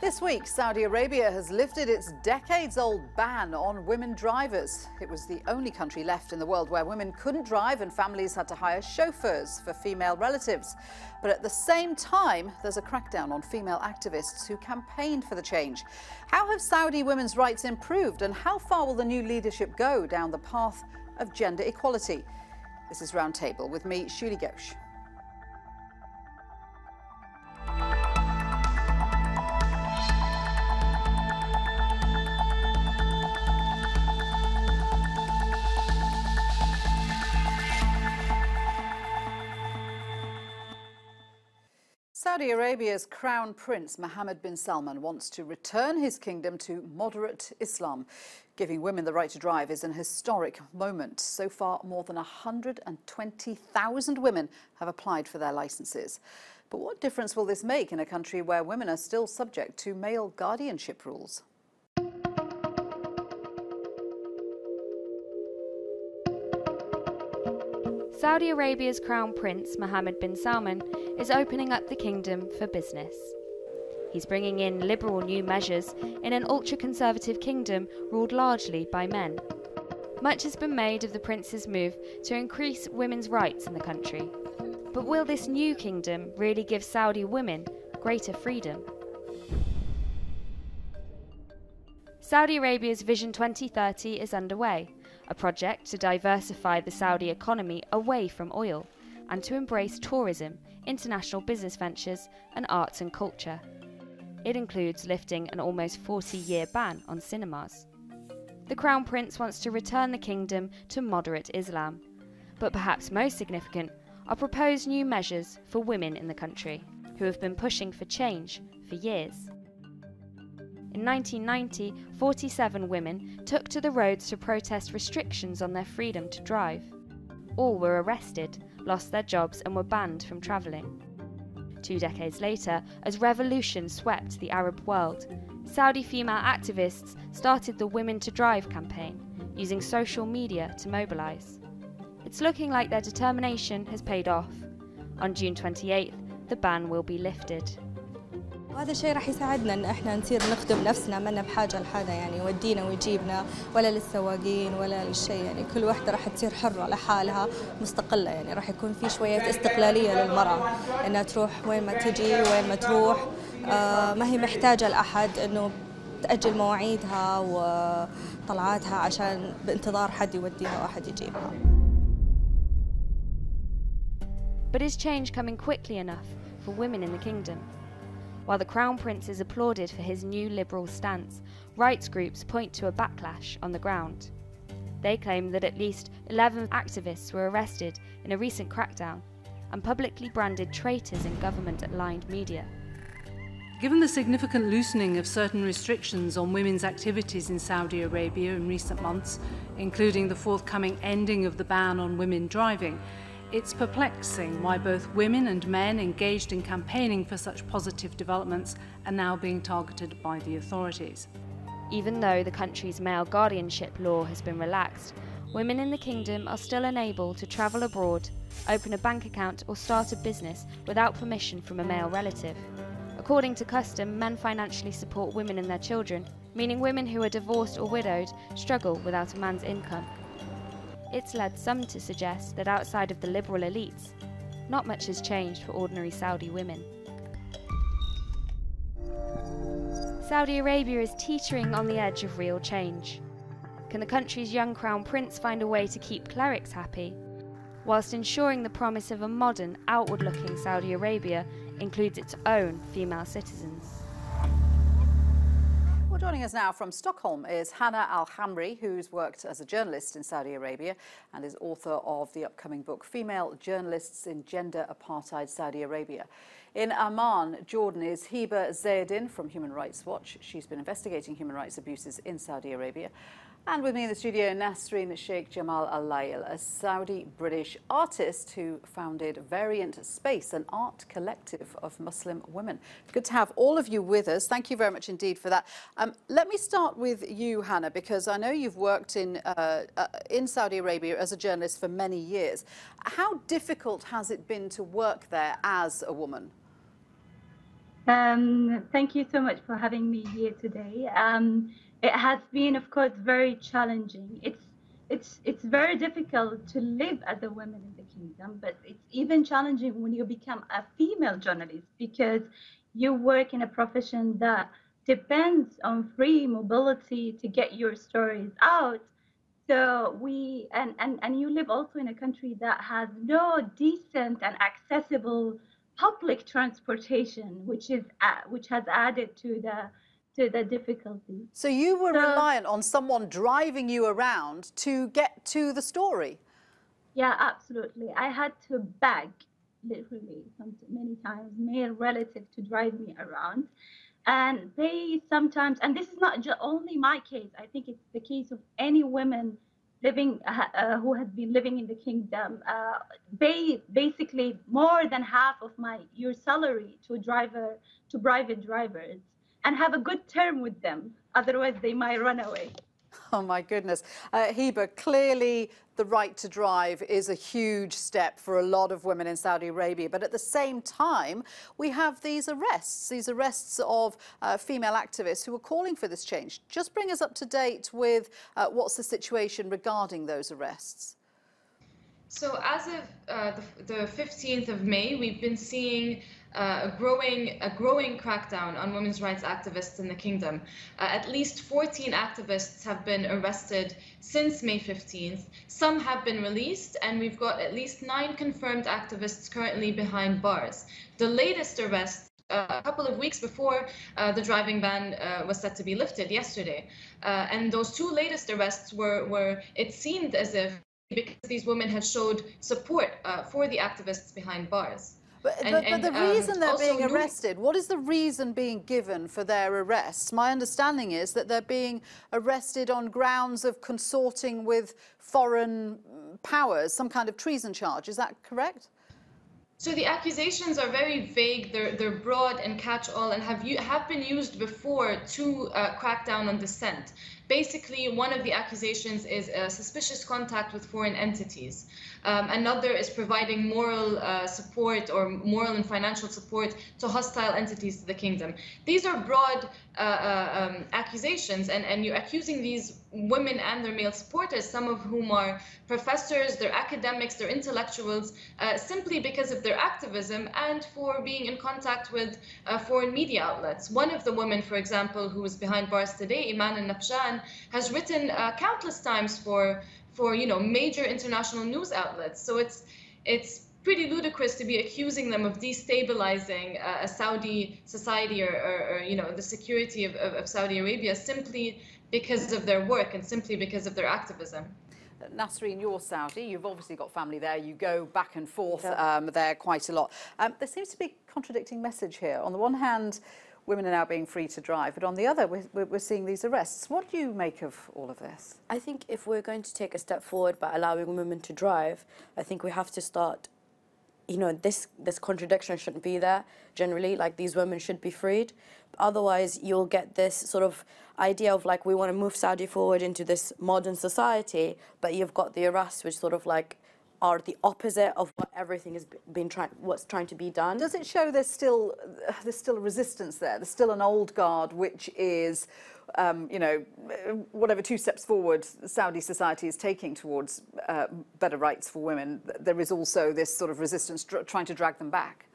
This week, Saudi Arabia has lifted its decades-old ban on women drivers. It was the only country left in the world where women couldn't drive and families had to hire chauffeurs for female relatives. But at the same time, there's a crackdown on female activists who campaigned for the change. How have Saudi women's rights improved, and how far will the new leadership go down the path of gender equality? This is Roundtable with me, Shuli Ghosh. Saudi Arabia's Crown Prince Mohammed bin Salman wants to return his kingdom to moderate Islam. Giving women the right to drive is an historic moment. So far, more than 120,000 women have applied for their licenses. But what difference will this make in a country where women are still subject to male guardianship rules? Saudi Arabia's Crown Prince Mohammed bin Salman is opening up the kingdom for business. He's bringing in liberal new measures in an ultra-conservative kingdom ruled largely by men. Much has been made of the prince's move to increase women's rights in the country. But will this new kingdom really give Saudi women greater freedom? Saudi Arabia's Vision 2030 is underway, a project to diversify the Saudi economy away from oil and to embrace tourism, international business ventures and arts and culture. It includes lifting an almost 40-year ban on cinemas. The Crown Prince wants to return the kingdom to moderate Islam, but perhaps most significant are proposed new measures for women in the country, who have been pushing for change for years. In 1990, 47 women took to the roads to protest restrictions on their freedom to drive. All were arrested, lost their jobs and were banned from travelling. 2 decades later, as revolution swept the Arab world, Saudi female activists started the Women to Drive campaign, using social media to mobilise. It's looking like their determination has paid off. On June 28th, the ban will be lifted. وهذا الشيء راح يساعدنا ان احنا نصير نخدم نفسنا، ما لنا بحاجه لحدا يعني يودينا ويجيبنا ولا للسواقين ولا للشيء، يعني كل واحده راح تصير حره لحالها مستقله، يعني راح يكون في شويه استقلاليه للمراه انها تروح وين ما تجي وين ما تروح، ما هي محتاجه لاحد انه تاجل مواعيدها وطلعاتها عشان بانتظار حد يوديها واحد يجيبها. But is change coming quickly enough for women in the kingdom? While the Crown Prince is applauded for his new liberal stance, rights groups point to a backlash on the ground. They claim that at least 11 activists were arrested in a recent crackdown and publicly branded traitors in government-aligned media. Given the significant loosening of certain restrictions on women's activities in Saudi Arabia in recent months, including the forthcoming ending of the ban on women driving, it's perplexing why both women and men engaged in campaigning for such positive developments are now being targeted by the authorities. Even though the country's male guardianship law has been relaxed, women in the kingdom are still unable to travel abroad, open a bank account or start a business without permission from a male relative. According to custom, men financially support women and their children, meaning women who are divorced or widowed struggle without a man's income. It's led some to suggest that outside of the liberal elites, not much has changed for ordinary Saudi women. Saudi Arabia is teetering on the edge of real change. Can the country's young crown prince find a way to keep clerics happy, whilst ensuring the promise of a modern, outward-looking Saudi Arabia includes its own female citizens? Well, joining us now from Stockholm is Hana Al-Khamri, who's worked as a journalist in Saudi Arabia and is author of the upcoming book, Female Journalists in Gender-Apartheid Saudi Arabia. In Amman, Jordan, is Hiba Zayadin from Human Rights Watch. She's been investigating human rights abuses in Saudi Arabia. And with me in the studio, Nasreen Shaikh Jamal Al-Lail, a Saudi-British artist who founded Variant Space, an art collective of Muslim women. Good to have all of you with us. Thank you very much indeed for that. Let me start with you, Hana, because I know you've worked in Saudi Arabia as a journalist for many years. How difficult has it been to work there as a woman? Thank you so much for having me here today. It has been, of course, very challenging. It's very difficult to live as a woman in the kingdom, but it's even challenging when you become a female journalist because you work in a profession that depends on free mobility to get your stories out. So and you live also in a country that has no decent and accessible public transportation, which has added to the difficulty. So you were reliant on someone driving you around to get to the story? Yeah, absolutely. I had to beg, literally, many times, male relatives to drive me around. And they sometimes, and this is not only my case, I think it's the case of any women living who has been living in the kingdom, basically more than half of your salary to private drivers, and have a good term with them. Otherwise, they might run away. Oh my goodness. Hiba, clearly the right to drive is a huge step for a lot of women in Saudi Arabia. But at the same time, we have these arrests of female activists who are calling for this change. Just bring us up to date with what's the situation regarding those arrests. So as of the 15th of May, we've been seeing a growing crackdown on women's rights activists in the kingdom. At least 14 activists have been arrested since May 15th. Some have been released, and we've got at least 9 confirmed activists currently behind bars. The latest arrest, a couple of weeks before the driving ban was set to be lifted yesterday. And those 2 latest arrests were, it seemed as if, because these women had showed support for the activists behind bars. But the reason they're being arrested, what is the reason being given for their arrests? My understanding is that they're being arrested on grounds of consorting with foreign powers, some kind of treason charge. Is that correct? So the accusations are very vague, they're broad and catch-all, and have been used before to crack down on dissent. Basically, one of the accusations is suspicious contact with foreign entities. Another is providing moral support or moral and financial support to hostile entities to the kingdom. These are broad accusations, and you're accusing these women and their male supporters, some of whom are professors, they're academics, they're intellectuals, simply because of their activism and for being in contact with foreign media outlets. One of the women, for example, who is behind bars today, Iman al-Nafshan, has written countless times for major international news outlets. So it's pretty ludicrous to be accusing them of destabilizing a Saudi society or the security of Saudi Arabia simply because of their work and simply because of their activism. Nasreen, you're Saudi. You've obviously got family there. You go back and forth there quite a lot. There seems to be a contradicting message here. On the one hand, women are now being free to drive, but on the other, we're seeing these arrests. What do you make of all of this? I think if we're going to take a step forward by allowing women to drive, I think we have to start, this contradiction shouldn't be there. Generally, like, these women should be freed. Otherwise, you'll get this sort of idea of like, we want to move Saudi forward into this modern society, but you've got the arrests which sort of like are the opposite of what everything has been what's trying to be done. Does it show there's still a resistance there? There's still an old guard which is, whatever 2 steps forward Saudi society is taking towards better rights for women, there is also this sort of resistance trying to drag them back?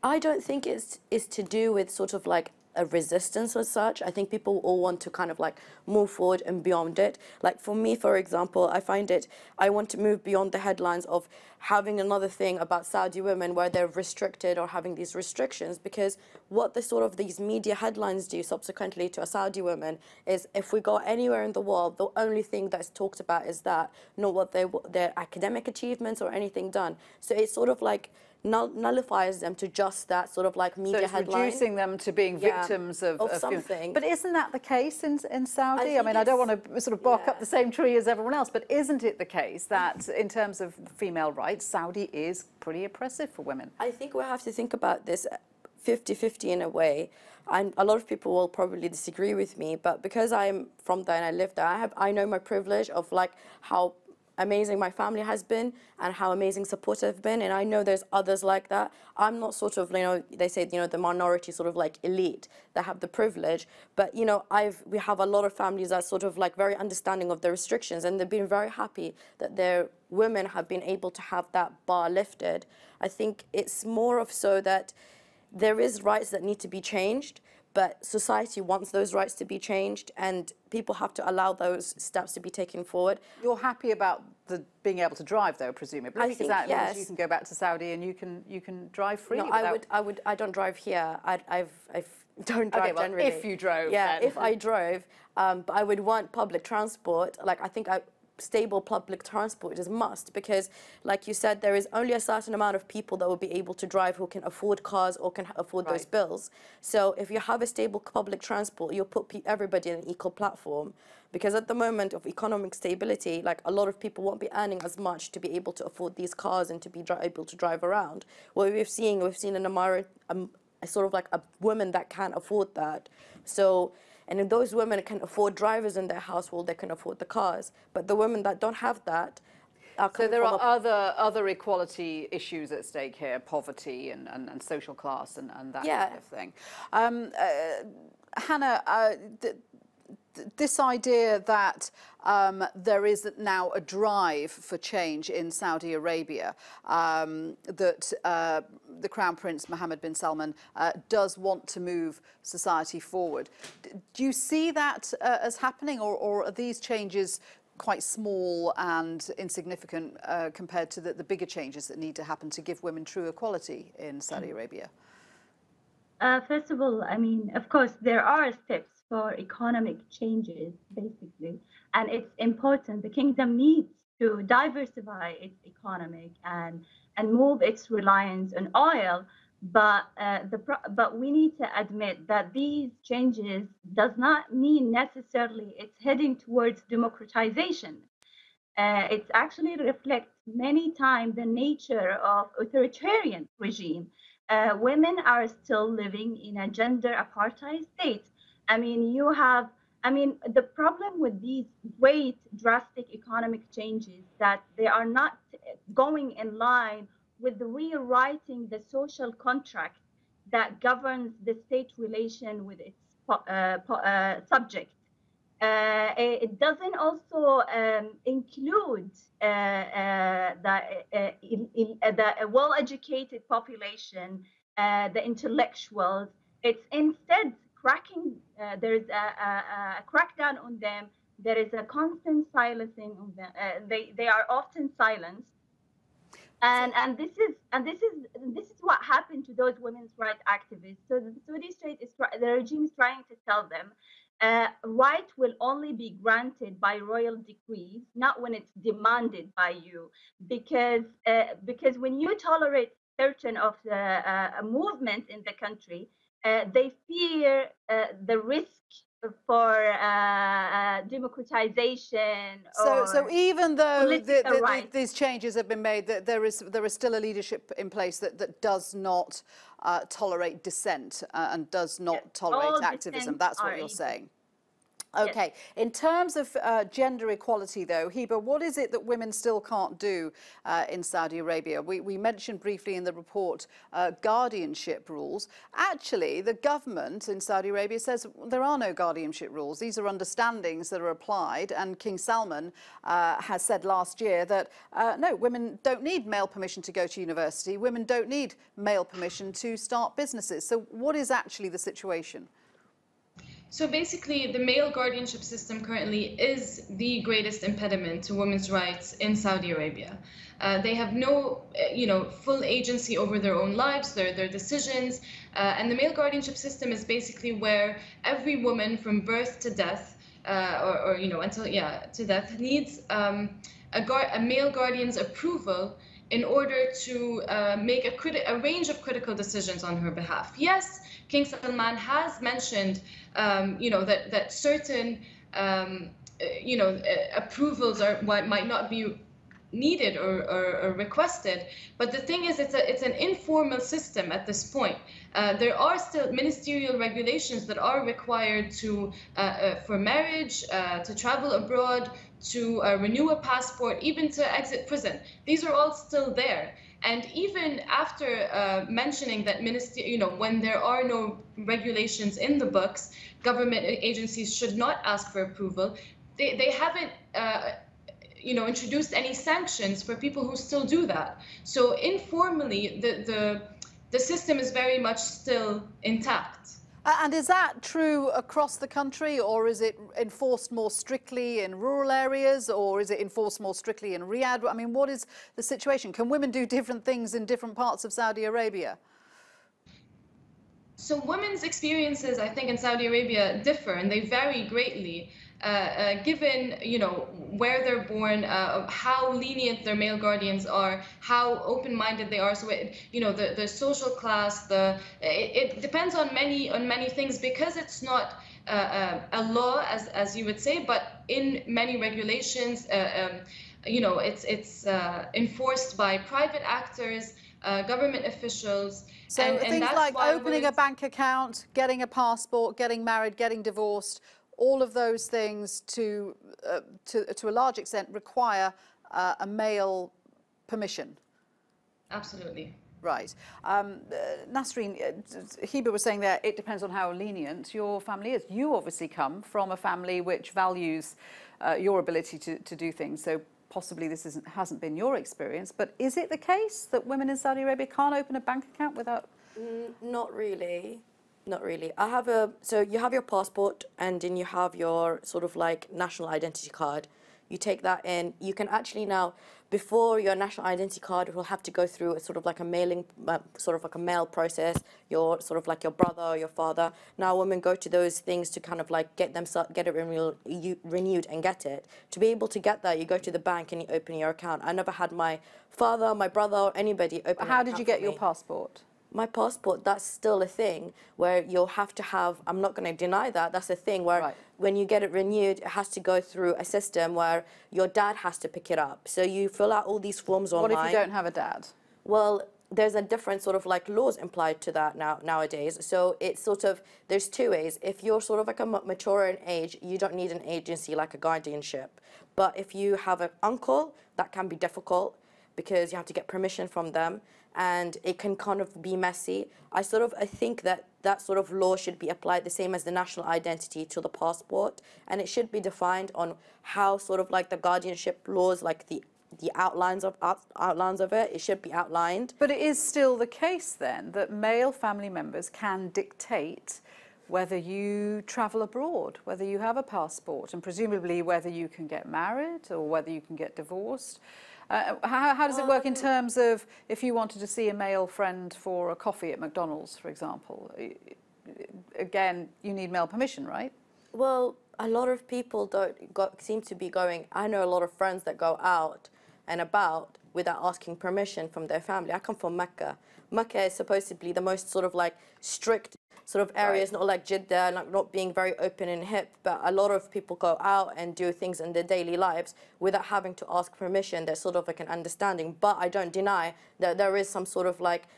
I don't think it's to do with sort of like a resistance as such. I think people all want to kind of like move forward and beyond it. Like for me, for example, I want to move beyond the headlines of having another thing about Saudi women where they're restricted or having these restrictions, because what these media headlines do subsequently to a Saudi woman is, if we go anywhere in the world, the only thing that's talked about is that, not what their academic achievements or anything done. So it's sort of like nullifies them to just that sort of like media headline. So it's reducing them to being victims of something. But isn't that the case in Saudi? I mean, I don't want to sort of bark up the same tree as everyone else, but isn't it the case that in terms of female rights, Saudi is pretty oppressive for women? I think we have to think about this 50-50 in a way. And a lot of people will probably disagree with me, but because I'm from there and I live there, I know my privilege of like how amazing my family has been and how amazing supportive I've been. And I know there's others like that. I'm not sort of, they say, the minority sort of like elite that have the privilege. But, we have a lot of families that sort of like very understanding of the restrictions, and they've been very happy that their women have been able to have that bar lifted. I think it's more of so that there is rights that need to be changed, but society wants those rights to be changed, and people have to allow those steps to be taken forward. You're happy about being able to drive, though, presumably, because that means you can go back to Saudi and you can drive freely. No, I don't drive here. I don't drive generally. If you drove, yeah, then. if I drove, but I would want public transport. Like I think stable public transport is a must, because like you said, there is only a certain amount of people that will be able to drive who can afford cars or can afford those bills. So if you have a stable public transport, you'll put everybody in an equal platform, because at the moment of economic stability, like a lot of people won't be earning as much to be able to afford these cars and to be able to drive around. What we've seen in Amara, sort of like a woman that can't afford that. So, and if those women can afford drivers in their household, they can afford the cars. But the women that don't have that are so there are other equality issues at stake here, poverty and social class and that kind of thing. Hana, this idea that there is now a drive for change in Saudi Arabia, that the Crown Prince Mohammed bin Salman does want to move society forward. Do you see that as happening, or are these changes quite small and insignificant compared to the bigger changes that need to happen to give women true equality in Saudi Arabia? First of all, I mean, of course, there are steps for economic changes, basically, and it's important. The kingdom needs to diversify its economic and move its reliance on oil, but we need to admit that these changes does not mean necessarily it's heading towards democratization. It actually reflects many times the nature of authoritarian regime. Women are still living in a gender-apartheid state. I mean, the problem with these great drastic economic changes that they are not going in line with the rewriting the social contract that governs the state relation with its subject. It doesn't also include the well-educated population, the intellectuals. It's instead there's a crackdown on them. There is a constant silencing of them. They are often silenced, and this is what happened to those women's rights activists. So the Saudi state the regime is trying to tell them, right will only be granted by royal decrees, not when it's demanded by you, because when you tolerate certain of the movements in the country, they fear the risk for democratization. So even though these changes have been made, there is still a leadership in place that does not tolerate dissent and does not tolerate activism. That's what you're saying. Okay. Yes. In terms of gender equality, though, Hiba, what is it that women still can't do in Saudi Arabia? We mentioned briefly in the report guardianship rules. Actually, the government in Saudi Arabia says there are no guardianship rules. These are understandings that are applied, and King Salman has said last year that no, women don't need male permission to go to university. Women don't need male permission to start businesses. So what is actually the situation? So basically, the male guardianship system currently is the greatest impediment to women's rights in Saudi Arabia. They have no, full agency over their own lives, their decisions, and the male guardianship system is basically where every woman from birth to death, to death, needs a male guardian's approval in order to make a range of critical decisions on her behalf. Yes, King Salman has mentioned, that certain, approvals might not be needed or requested. But the thing is, it's an informal system at this point. There are still ministerial regulations that are required to for marriage, to travel abroad, to renew a passport, even to exit prison. These are all still there. And even after mentioning that when there are no regulations in the books, government agencies should not ask for approval. They haven't introduced any sanctions for people who still do that. So informally, the system is very much still intact. And is that true across the country, or is it enforced more strictly in rural areas, or is it enforced more strictly in Riyadh? I mean, what is the situation? Can women do different things in different parts of Saudi Arabia? So women's experiences, I think, in Saudi Arabia differ, and they vary greatly. Given where they're born, how lenient their male guardians are, how open-minded they are. So the social class, it depends on many things, because it's not a law as you would say, but in many regulations, it's enforced by private actors, government officials. So things like opening a bank account, getting a passport, getting married, getting divorced, all of those things to a large extent require a male permission. Absolutely. Right. Nasreen, Hiba was saying there, it depends on how lenient your family is. You obviously come from a family which values your ability to do things, so possibly this hasn't been your experience, but is it the case that women in Saudi Arabia can't open a bank account without? Not really. Not really. So you have your passport, and then you have your sort of like national identity card. You take that in. You can actually now, before your national identity card, will have to go through a sort of like a mailing, sort of like a mail process. Your sort of like your brother or your father. Now women go to those things to kind of like get it renewed and get it. To be able to get that, you go to the bank and you open your account. I never had my father, my brother, or anybody open. How did you get your passport? My passport, that's still a thing where you'll have to have, I'm not going to deny that, that's a thing where when you get it renewed, it has to go through a system where your dad has to pick it up. So you fill out all these forms online. What if you don't have a dad? Well, there's a different sort of like laws implied to that nowadays. So it's sort of, there's two ways. If you're sort of like a mature in age, you don't need an agency like a guardianship. But if you have an uncle, that can be difficult because you have to get permission from them, and it can kind of be messy. I think that sort of law should be applied the same as the national identity to the passport, and it should be defined on how sort of like the guardianship laws, like the outlines of it, it should be outlined. But it is still the case then that male family members can dictate whether you travel abroad, whether you have a passport, and presumably whether you can get married or whether you can get divorced. How does it work in terms of if you wanted to see a male friend for a coffee at McDonald's, for example? Again, you need male permission, right? Well, a lot of people seem to be going. I know a lot of friends that go out and about without asking permission from their family. I come from Mecca. Mecca is supposed to be the most sort of like strict sort of areas, not like Jeddah, like not being very open and hip, but a lot of people go out and do things in their daily lives without having to ask permission. There's sort of like an understanding, but I don't deny that there is some sort of like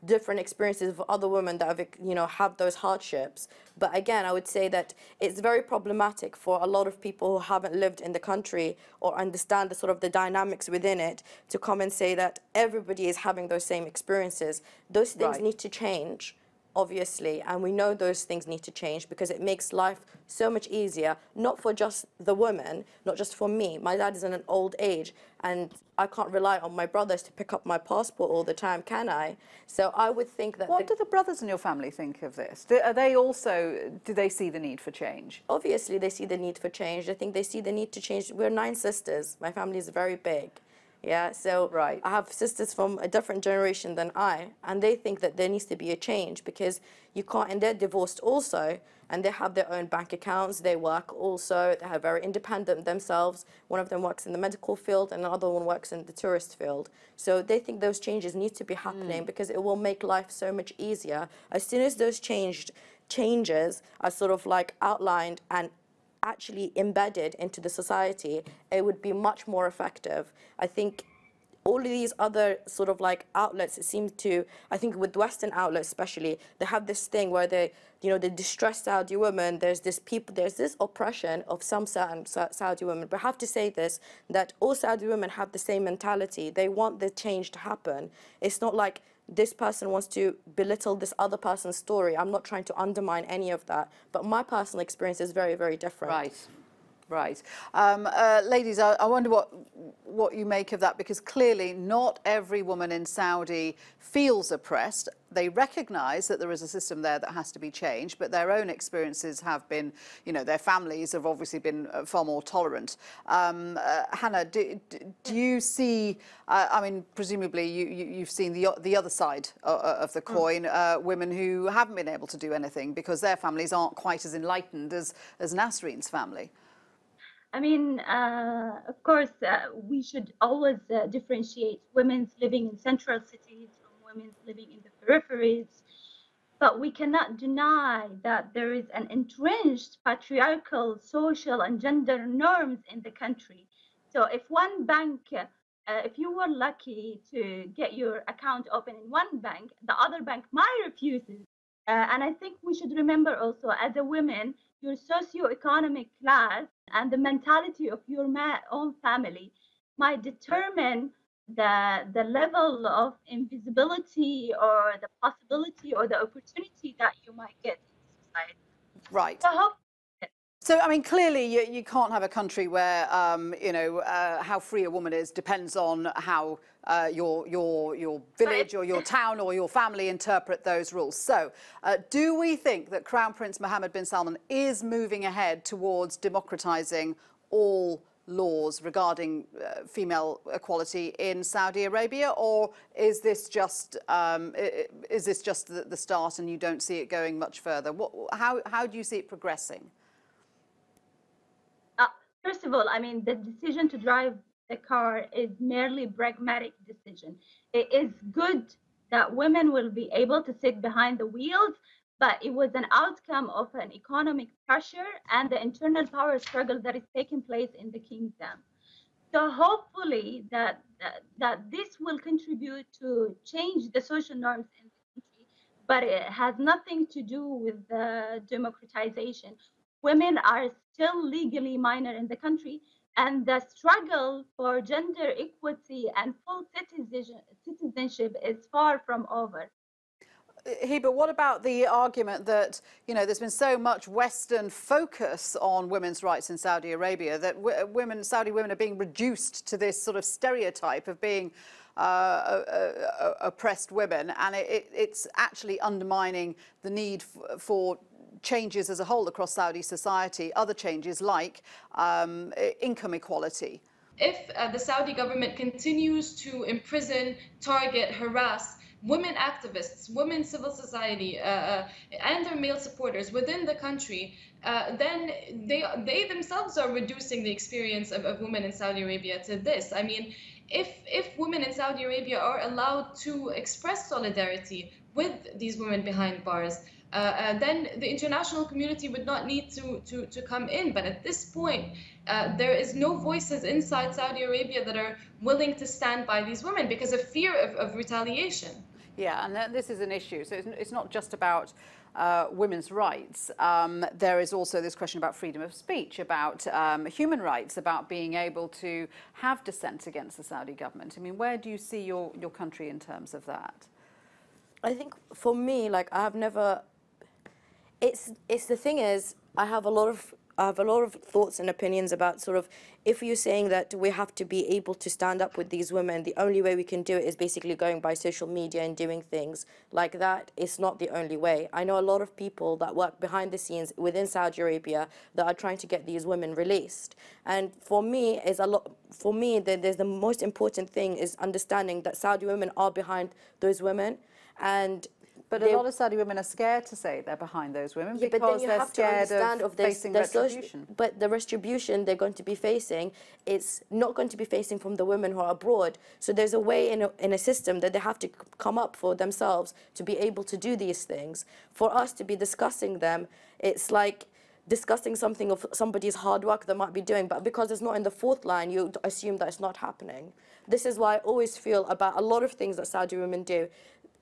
different experiences of other women that have, have those hardships. But again, I would say that it's very problematic for a lot of people who haven't lived in the country or understand the sort of the dynamics within it to come and say that everybody is having those same experiences. Those things need to change, obviously, and we know those things need to change because it makes life so much easier, not for just the woman, not just for me. My dad is in an old age, and I can't rely on my brothers to pick up my passport all the time, can I? So I would think that... What do the brothers in your family think of this? Do they see the need for change? Obviously, they see the need for change. I think they see the need to change. We're 9 sisters. My family is very big. Yeah, so I have sisters from a different generation than I, and they think that there needs to be a change because you can't, and they're divorced also, and they have their own bank accounts, they work also, they are very independent themselves. One of them works in the medical field and another one works in the tourist field. So they think those changes need to be happening because it will make life so much easier. As soon as those changes are sort of like outlined and actually embedded into the society, it would be much more effective. I think all of these other sort of like outlets, it seems to, I think with Western outlets especially, they have this thing where they, you know, the distressed Saudi women, there's this oppression of some certain Saudi women. But I have to say this, that all Saudi women have the same mentality. They want the change to happen. It's not like this person wants to belittle this other person's story. I'm not trying to undermine any of that. But my personal experience is very, very different. Right. Right. Ladies, I wonder what you make of that, because clearly not every woman in Saudi feels oppressed. They recognise that there is a system there that has to be changed, but their own experiences have been, you know, their families have obviously been far more tolerant. Hana, do you see, I mean, presumably you've seen the other side of the coin, women who haven't been able to do anything because their families aren't quite as enlightened as Nasreen's family? I mean, of course, we should always differentiate women living in central cities from women living in the peripheries. But we cannot deny that there is an entrenched patriarchal, social, and gender norms in the country. So if one bank, if you were lucky to get your account open in one bank, the other bank might refuse it. And I think we should remember also, as a woman, your socioeconomic class and the mentality of your own family might determine the level of invisibility or the possibility or the opportunity that you might get in society. Right. So, so I mean, clearly you can't have a country where, you know, how free a woman is depends on how your village or your town or your family interpret those rules. So do we think that Crown Prince Mohammed bin Salman is moving ahead towards democratizing all laws regarding female equality in Saudi Arabia, or is this just the start and you don't see it going much further? How do you see it progressing? First of all, I mean, the decision to drive the car is merely a pragmatic decision. It is good that women will be able to sit behind the wheels, but it was an outcome of an economic pressure and the internal power struggle that is taking place in the kingdom. So hopefully that this will contribute to change the social norms in the country, but it has nothing to do with the democratization. Women are still legally minor in the country, and the struggle for gender equity and full citizenship is far from over. Hiba, what about the argument that, you know, there's been so much Western focus on women's rights in Saudi Arabia that Saudi women are being reduced to this sort of stereotype of being oppressed women, and it's actually undermining the need for changes as a whole across Saudi society, other changes like income equality? If the Saudi government continues to imprison, target, harass women activists, women civil society, and their male supporters within the country, then they themselves are reducing the experience of women in Saudi Arabia to this. I mean, if women in Saudi Arabia are allowed to express solidarity with these women behind bars, then the international community would not need to come in. But at this point, there is no voices inside Saudi Arabia that are willing to stand by these women because of fear of retaliation. Yeah, and this is an issue. So it's not just about women's rights. There is also this question about freedom of speech, about human rights, about being able to have dissent against the Saudi government. I mean, where do you see your country in terms of that? I think for me, like, I have never. It's the thing is, I have a lot of thoughts and opinions about sort of, if you're saying that we have to be able to stand up with these women, the only way we can do it is basically going by social media and doing things like that. It's not the only way. I know a lot of people that work behind the scenes within Saudi Arabia that are trying to get these women released. And for me, there's the most important thing is understanding that Saudi women are behind those women. But a lot of Saudi women are scared to say they're behind those women because they're scared of facing retribution. But the retribution they're going to be facing, it's not going to be facing from the women who are abroad. So there's a way in a system that they have to come up for themselves to be able to do these things. For us to be discussing them, it's like discussing something of somebody's hard work they might be doing, but because it's not in the fourth line, you assume that it's not happening. This is why I always feel about a lot of things that Saudi women do.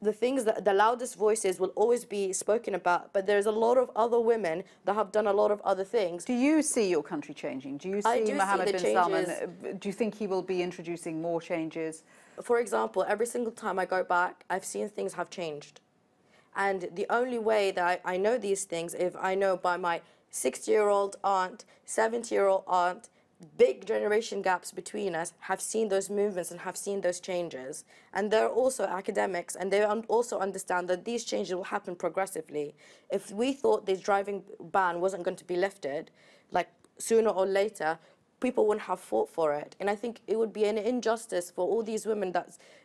The things that the loudest voices will always be spoken about, but there's a lot of other women that have done a lot of other things. Do you see your country changing? Do you see Mohammed bin Salman? Do you think he will be introducing more changes? For example, every single time I go back, I've seen things have changed. And the only way that I know these things, if I know by my 60-year-old aunt, 70-year-old aunt, big generation gaps between us, have seen those movements and have seen those changes. And they're also academics, and they also understand that these changes will happen progressively. If we thought this driving ban wasn't going to be lifted, like sooner or later, people wouldn't have fought for it. And I think it would be an injustice for all these women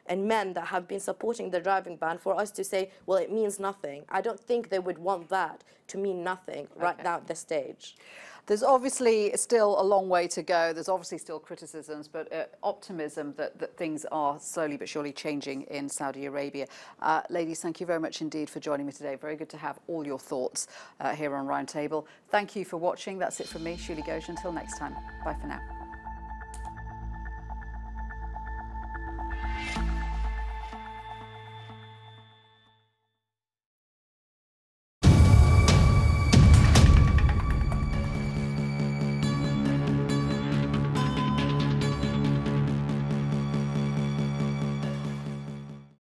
and men that have been supporting the driving ban for us to say, well, it means nothing. I don't think they would want that to mean nothing right now at this stage. There's obviously still a long way to go. There's obviously still criticisms, but optimism that things are slowly but surely changing in Saudi Arabia. Ladies, thank you very much indeed for joining me today. Very good to have all your thoughts here on Roundtable. Thank you for watching. That's it from me, Shuli Ghosh. Until next time, bye for now.